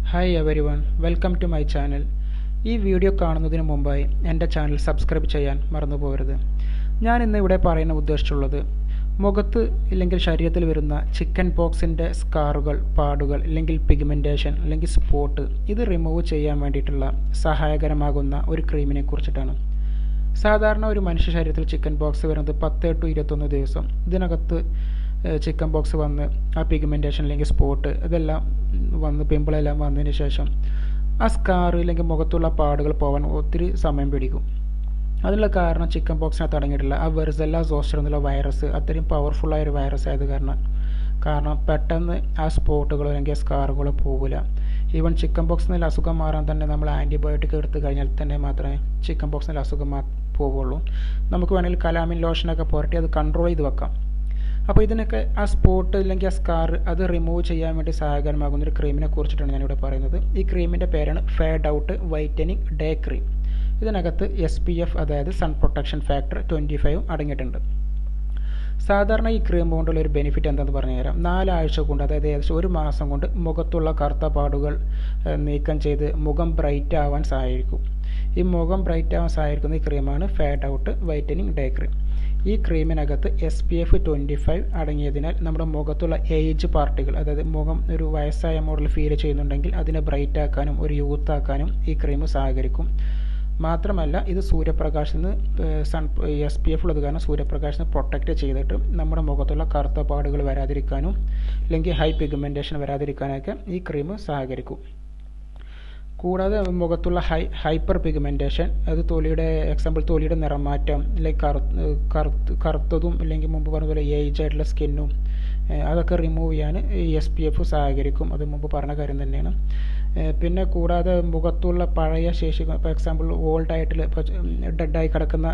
Hi everyone, welcome to my channel. ഈ video കാണുന്നതിന് മുമ്പായി എൻ്റെ ചാനൽ സബ്സ്ക്രൈബ് ചെയ്യാൻ മറന്നു പോകരുത്. ഞാൻ ഇന്ന് ഇവിടെ പറയാൻ ഉദ്ദേശിച്ചുള്ളത് മുഖത്ത് ഇല്ലെങ്കിൽ ശരീരത്തിൽ വരുന്ന ചിക്കൻ പോക്സിൻ്റെ സ്കാറുകൾ, പാടുകൾ അല്ലെങ്കിൽ പിഗ്മെൻറ്റേഷൻ അല്ലെങ്കിൽ സ്പോട്ട് ഇത് റിമൂവ് ചെയ്യാൻ വേണ്ടിയിട്ടുള്ള സഹായകരമാകുന്ന ഒരു ക്രീമിനെ കുറിച്ചിട്ടാണ്. സാധാരണ ഒരു മനുഷ്യ ശരീരത്തിൽ ചിക്കൻ പോക്സ് വരുന്നത് 10 to 21 ദിവസം. ഇതിനകത്ത് ചിക്കൻ പോക്സ് വന്ന് ആ പിഗ്മെൻറ്റേഷൻ അല്ലെങ്കിൽ സ്പോട്ട് ഇതെല്ലാം വന്ന് പിമ്പിളെല്ലാം വന്നതിന് ശേഷം ആ സ്കാർ അല്ലെങ്കിൽ മുഖത്തുള്ള പാടുകൾ പോകാൻ ഒത്തിരി സമയം പിടിക്കും. അതിനുള്ള കാരണം ചിക്കൻ പോക്സിനകത്ത് അടങ്ങിയിട്ടുള്ള ആ വെർസെല്ല സോസ്റ്റർ എന്നുള്ള വൈറസ് അത്രയും പവർഫുള്ളായ ഒരു വൈറസ് ആയത് കാരണം പെട്ടെന്ന് ആ സ്പോട്ടുകളോ അല്ലെങ്കിൽ സ്കാറുകളോ പോകില്ല. ഈവൻ ചിക്കൻ പോക്സ് എന്നുള്ള അസുഖം മാറാൻ തന്നെ നമ്മൾ ആൻറ്റിബയോട്ടിക് എടുത്തു കഴിഞ്ഞാൽ തന്നെ മാത്രമേ ചിക്കൻ പോക്സ് എന്നുള്ള അസുഖം പോവുള്ളൂ. നമുക്ക് വേണമെങ്കിൽ കലാമിൻ ലോഷനൊക്കെ പുരട്ടി അത് കൺട്രോൾ ചെയ്ത് വെക്കാം. അപ്പോൾ ഇതിനൊക്കെ ആ സ്പോട്ട് അല്ലെങ്കിൽ ആ സ്കാർ അത് റിമൂവ് ചെയ്യാൻ വേണ്ടി സഹായകരമാകുന്ന ഒരു ക്രീമിനെ കുറിച്ചിട്ടാണ് ഞാനിവിടെ പറയുന്നത്. ഈ ക്രീമിൻ്റെ പേരാണ് fade out whitening day cream. ഇതിനകത്ത് SPF അതായത് സൺ പ്രൊട്ടക്ഷൻ ഫാക്ടർ 25 അടങ്ങിയിട്ടുണ്ട്. സാധാരണ ഈ ക്രീം കൊണ്ടുള്ള ഒരു ബെനിഫിറ്റ് എന്താണെന്ന് പറഞ്ഞു തരാം. 4 ആഴ്ച കൊണ്ട്, അതായത് ഏകദേശം 1 മാസം കൊണ്ട് മുഖത്തുള്ള കറുത്ത പാടുകൾ നീക്കം ചെയ്ത് മുഖം ബ്രൈറ്റ് ആവാൻ സഹായിക്കും. ഈ മുഖം ബ്രൈറ്റ് ആവാൻ സഹായിക്കുന്ന ഈ ക്രീമാണ് fade out whitening day cream. ഈ ക്രീമിനകത്ത് SPF 25 അടങ്ങിയതിനാൽ നമ്മുടെ മുഖത്തുള്ള ഏജ് പാർട്ടികൾ, അതായത് മുഖം ഒരു വയസ്സായ മോഡൽ ഫീൽ ചെയ്യുന്നുണ്ടെങ്കിൽ അതിനെ ബ്രൈറ്റ് ആക്കാനും ഒരു യൂത്ത് ആക്കാനും ഈ ക്രീം സഹകരിക്കും. മാത്രമല്ല ഇത് സൂര്യപ്രകാശത്തിൽ നിന്ന് SPF ഉള്ളത് കാരണം സൂര്യപ്രകാശത്തിന് പ്രൊട്ടക്റ്റ് ചെയ്തിട്ട് നമ്മുടെ മുഖത്തുള്ള കറുത്ത പാടുകൾ വരാതിരിക്കാനും അല്ലെങ്കിൽ ഹൈ പിഗ്മെൻറ്റേഷൻ വരാതിരിക്കാനൊക്കെ ഈ ക്രീം സഹകരിക്കും. കൂടാതെ മുഖത്തുള്ള ഹൈപ്പർ പിഗ്മെൻറ്റേഷൻ, അത് തൊലിയുടെ നിറമാറ്റം, അല്ലെങ്കിൽ കറുത്തതും അല്ലെങ്കിൽ മുമ്പ് പറഞ്ഞ പോലെ ഏജ് ആയിട്ടുള്ള സ്കിന്നും അതൊക്കെ റിമൂവ് ചെയ്യാൻ SPF സഹകരിക്കും. അത് മുമ്പ് പറഞ്ഞ കാര്യം തന്നെയാണ്. പിന്നെ കൂടാതെ മുഖത്തുള്ള പഴയ ശേഷി, ഫോർ എക്സാമ്പിൾ ഓൾഡ് ആയിട്ടുള്ള ഡെഡായി കിടക്കുന്ന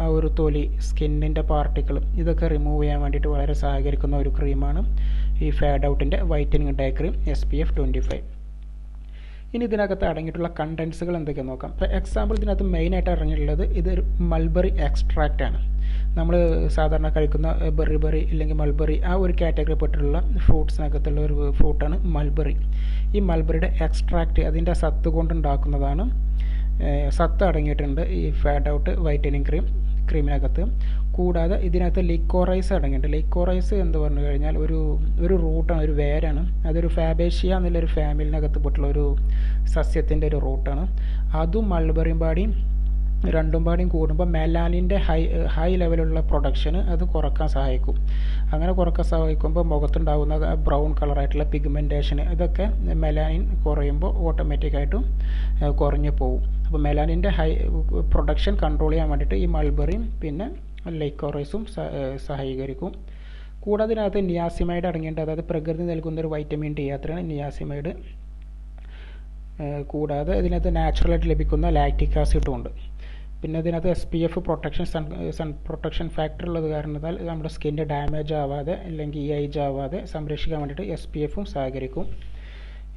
ആ ഒരു തൊലി, സ്കിന്നിൻ്റെ പാർട്ടിക്കിൾ ഇതൊക്കെ റിമൂവ് ചെയ്യാൻ വേണ്ടിയിട്ട് വളരെ സഹകരിക്കുന്ന ഒരു ക്രീമാണ് ഈ ഫേഡ് ഔട്ടിൻ്റെ വൈറ്റനിങ് ഡേ ക്രീം SPF 25. ഇനി ഇതിനകത്ത് അടങ്ങിയിട്ടുള്ള കണ്ടൻസുകൾ എന്തൊക്കെയാണെന്ന് നോക്കാം. ഇപ്പോൾ എക്സാമ്പിൾ ഇതിനകത്ത് മെയിനായിട്ട് അടങ്ങിയിട്ടുള്ളത് ഇതൊരു മൾബറി എക്സ്ട്രാക്റ്റ് ആണ്. നമ്മൾ സാധാരണ കഴിക്കുന്ന ബെറി ഇല്ലെങ്കിൽ മൾബറി ആ ഒരു കാറ്റഗറി പെട്ടിട്ടുള്ള ഫ്രൂട്ട്സിനകത്തുള്ള ഒരു ഫ്രൂട്ടാണ് മൾബറി. ഈ മൾബറിയുടെ എക്സ്ട്രാക്റ്റ് അതിൻ്റെ സത്ത് കൊണ്ടുണ്ടാക്കുന്നതാണ്. സത്ത് അടങ്ങിയിട്ടുണ്ട് ഈ ഫേഡ് ഔട്ട് വൈറ്റനിങ് ക്രീമിനകത്ത്. കൂടാതെ ഇതിനകത്ത് ലിക്കോറൈസ് അടങ്ങിയിട്ടുണ്ട്. ലിക്കോറൈസ് എന്ന് പറഞ്ഞു കഴിഞ്ഞാൽ ഒരു റൂട്ടാണ്, ഒരു വേരാണ്. അതൊരു ഫാബേഷ്യ എന്നുള്ളൊരു ഫാമിലിനകത്ത് പെട്ടുള്ള ഒരു സസ്യത്തിൻ്റെ ഒരു റൂട്ടാണ്. അതും മൾബറിയും പാടിയും രണ്ടും പാടിയും കൂടുമ്പോൾ മെലാനിൻ്റെ ഹൈ ലെവലുള്ള പ്രൊഡക്ഷന് അത് കുറക്കാൻ സഹായിക്കും. അങ്ങനെ കുറക്കാൻ സഹായിക്കുമ്പോൾ മുഖത്തുണ്ടാകുന്ന ബ്രൗൺ കളറായിട്ടുള്ള പിഗ്മെൻറ്റേഷൻ ഇതൊക്കെ മെലാനിൻ കുറയുമ്പോൾ ഓട്ടോമാറ്റിക്കായിട്ടും കുറഞ്ഞു പോകും. അപ്പോൾ മെലാനിൻ്റെ പ്രൊഡക്ഷൻ കൺട്രോൾ ചെയ്യാൻ വേണ്ടിയിട്ട് ഈ മൾബറിയും പിന്നെ ലൈക്കോറൈസും സഹായിക്കും. കൂടാതെ ഇതിനകത്ത് നിയാസിമൈഡ് അടങ്ങിയിട്ടുണ്ട്. അതായത് പ്രകൃതി നൽകുന്ന ഒരു വൈറ്റമിൻ D അത്രയാണ് നിയാസിമൈഡ്. കൂടാതെ ഇതിനകത്ത് നാച്ചുറലായിട്ട് ലഭിക്കുന്ന ലാക്റ്റിക് ആസിഡും ഉണ്ട്. പിന്നെ ഇതിനകത്ത് SPF സൺ പ്രൊട്ടക്ഷൻ ഫാക്ടർ ഉള്ളത് കാരണത്താൽ നമ്മുടെ സ്കിന്ന് ഡാമേജ് ആവാതെ അല്ലെങ്കിൽ ഏജ് ആവാതെ സംരക്ഷിക്കാൻ വേണ്ടിയിട്ട് SPFും സഹകരിക്കും.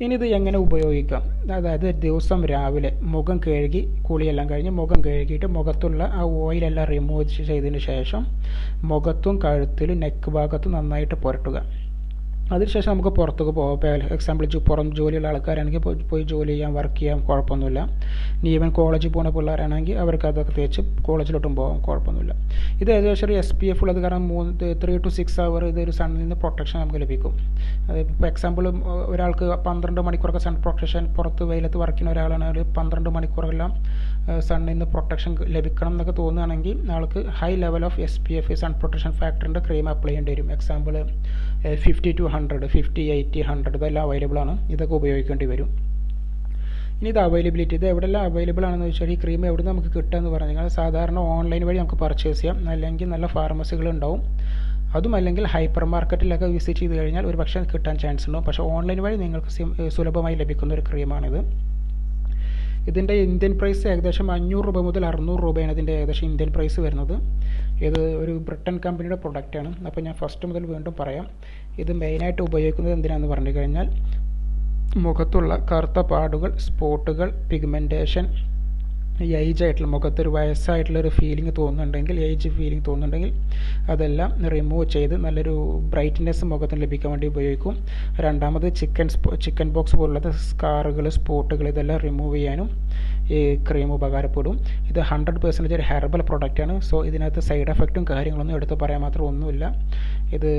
ഇനി ഇത് എങ്ങനെ ഉപയോഗിക്കാം? അതായത് ദിവസം രാവിലെ മുഖം കഴുകി, കുളിയെല്ലാം കഴിഞ്ഞ് മുഖം കഴുകിയിട്ട് മുഖത്തുള്ള ആ ഓയിലെല്ലാം റിമൂവ് ചെയ്തതിന് ശേഷം മുഖത്തും കഴുത്തിലും നെക്ക് ഭാഗത്തും നന്നായിട്ട് പുരട്ടുക. അതിനുശേഷം നമുക്ക് പുറത്തേക്ക് പോകാം. ഇപ്പോൾ എക്സാമ്പിൾ പുറം ജോലിയുള്ള ആൾക്കാരാണെങ്കിൽ പോയി ജോലി ചെയ്യാം, വർക്ക് ചെയ്യാം, കുഴപ്പമൊന്നുമില്ല. ഇനി ഈവൻ കോളേജിൽ പോകുന്ന പിള്ളേരാണെങ്കിൽ അവർക്ക് അതൊക്കെ തേച്ച് കോളേജിലോട്ടും പോകാം, കുഴപ്പമൊന്നുമില്ല. ഇത് ഏകദേശം ഒരു SPF ഉള്ളത് കാരണം 3 to 6 hour ഇതൊരു സണ്ണിൽ നിന്ന് പ്രൊട്ടക്ഷൻ നമുക്ക് ലഭിക്കും. ഇപ്പോൾ എക്സാമ്പിൾ ഒരാൾക്ക് 12 മണിക്കൂറൊക്കെ സൺ പ്രൊട്ടക്ഷൻ, പുറത്ത് വെയിലത്ത് വർക്ക് ചെയ്യുന്ന ഒരാളാണ്, ഒരു 12 മണിക്കൂറെല്ലാം സണ്ണിൽ നിന്ന് പ്രൊട്ടക്ഷൻ ലഭിക്കണം എന്നൊക്കെ തോന്നുകയാണെങ്കിൽ ആൾക്ക് high level of SPF sun protection ഫാക്ടറിൻ്റെ ക്രീം അപ്ലൈ ചെയ്യേണ്ടി വരും. എക്സാമ്പിൾ 50 to 100, 50, 80, 100 ഇതെല്ലാം അവൈലബിൾ ആണ്. ഇതൊക്കെ ഉപയോഗിക്കേണ്ടി വരും. ഇനി ഇത് അവൈലബിലിറ്റി, ഇത് എവിടെയെല്ലാം അവൈലബിൾ ആണെന്ന് വെച്ചാൽ ഈ ക്രീം എവിടെ നിന്ന് നമുക്ക് കിട്ടുക എന്ന് പറഞ്ഞു കഴിഞ്ഞാൽ സാധാരണ ഓൺലൈൻ വഴി നമുക്ക് പർച്ചേസ് ചെയ്യാം, അല്ലെങ്കിൽ നല്ല ഫാർമസികൾ ഉണ്ടാവും. അതും അല്ലെങ്കിൽ ഹൈപ്പർ മാർക്കറ്റിലൊക്കെ വിസിറ്റ് ചെയ്ത് കഴിഞ്ഞാൽ ഒരു പക്ഷേ കിട്ടാൻ ചാൻസ് ഉണ്ടാവും. പക്ഷേ ഓൺലൈൻ വഴി നിങ്ങൾക്ക് സുലഭമായി ലഭിക്കുന്ന ഒരു ക്രീമാണിത്. ഇതിൻ്റെ ഇന്ത്യൻ പ്രൈസ് ഏകദേശം 500 രൂപ മുതൽ 600 രൂപയാണ് ഇതിൻ്റെ ഏകദേശം ഇന്ത്യൻ പ്രൈസ് വരുന്നത്. ഇത് ഒരു ബ്രിട്ടൻ കമ്പനിയുടെ പ്രൊഡക്റ്റാണ്. അപ്പോൾ ഞാൻ ഫസ്റ്റ് മുതൽ വീണ്ടും പറയാം. ഇത് മെയിനായിട്ട് ഉപയോഗിക്കുന്നത് എന്തിനാണെന്ന് പറഞ്ഞു കഴിഞ്ഞാൽ മുഖത്തുള്ള കറുത്ത പാടുകൾ, സ്പോട്ടുകൾ, പിഗ്മെൻറ്റേഷൻ ഏജ് ആയിട്ടുള്ള മുഖത്തൊരു വയസ്സായിട്ടുള്ളൊരു ഫീലിംഗ് തോന്നുന്നുണ്ടെങ്കിൽ, ഏജ് ഫീലിംഗ് തോന്നുന്നുണ്ടെങ്കിൽ അതെല്ലാം റിമൂവ് ചെയ്ത് നല്ലൊരു ബ്രൈറ്റ്നെസ് മുഖത്തിന് ലഭിക്കാൻ വേണ്ടി ഉപയോഗിക്കും. രണ്ടാമത് ചിക്കൻ ബോക്സ് പോലുള്ള സ്കാറുകൾ, സ്പോട്ടുകൾ ഇതെല്ലാം റിമൂവ് ചെയ്യാനും ഈ ക്രീം ഉപകാരപ്പെടും. ഇത് 100% ഒരു ഹെർബൽ പ്രൊഡക്റ്റാണ്. സോ ഇതിനകത്ത് സൈഡ് എഫക്റ്റും കാര്യങ്ങളൊന്നും എടുത്ത് പറയാൻ മാത്രം ഒന്നുമില്ല. ഇത്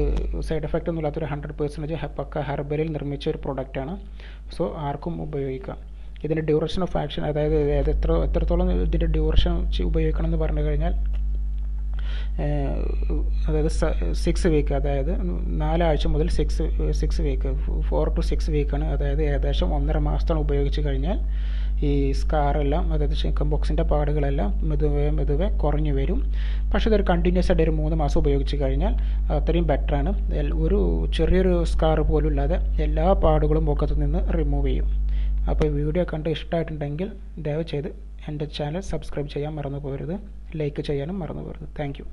സൈഡ് എഫക്റ്റ് ഒന്നും ഇല്ലാത്തൊരു 100% പക്ക ഹെർബലിൽ നിർമ്മിച്ച ഒരു പ്രൊഡക്റ്റാണ്. സോ ആർക്കും ഉപയോഗിക്കാം. ഇതിൻ്റെ ഡ്യൂറേഷൻ ഓഫ് ആക്ഷൻ, അതായത് എത്രത്തോളം ഇതിൻ്റെ ഡ്യൂറേഷൻ ഉപയോഗിക്കണം എന്ന് പറഞ്ഞു കഴിഞ്ഞാൽ, അതായത് 6 വീക്ക്, അതായത് 4 ആഴ്ച മുതൽ 6 വീക്ക്, 4 to 6 വീക്കാണ്. അതായത് ഏകദേശം 1.5 മാസത്തോളം ഉപയോഗിച്ച് കഴിഞ്ഞാൽ ഈ സ്കാറെല്ലാം, അതായത് ചിക്കൻ ബോക്സിൻ്റെ പാടുകളെല്ലാം മെതുവെ കുറഞ്ഞു വരും. പക്ഷേ ഇതൊരു കണ്ടിന്യൂസ് ആയിട്ട് ഒരു 3 മാസം ഉപയോഗിച്ച് കഴിഞ്ഞാൽ അത്രയും ബെറ്ററാണ്. ഒരു ചെറിയൊരു സ്കാർ പോലും ഇല്ലാതെ എല്ലാ പാടുകളും മുഖത്ത് നിന്ന് റിമൂവ് ചെയ്യും. അപ്പോൾ ഈ വീഡിയോ കണ്ട് ഇഷ്ടമായിട്ടുണ്ടെങ്കിൽ ദയവ് ചെയ്ത് എൻ്റെ ചാനൽ സബ്സ്ക്രൈബ് ചെയ്യാൻ മറന്നു പോകരുത്, ലൈക്ക് ചെയ്യാനും മറന്നു പോകരുത്. Thank you.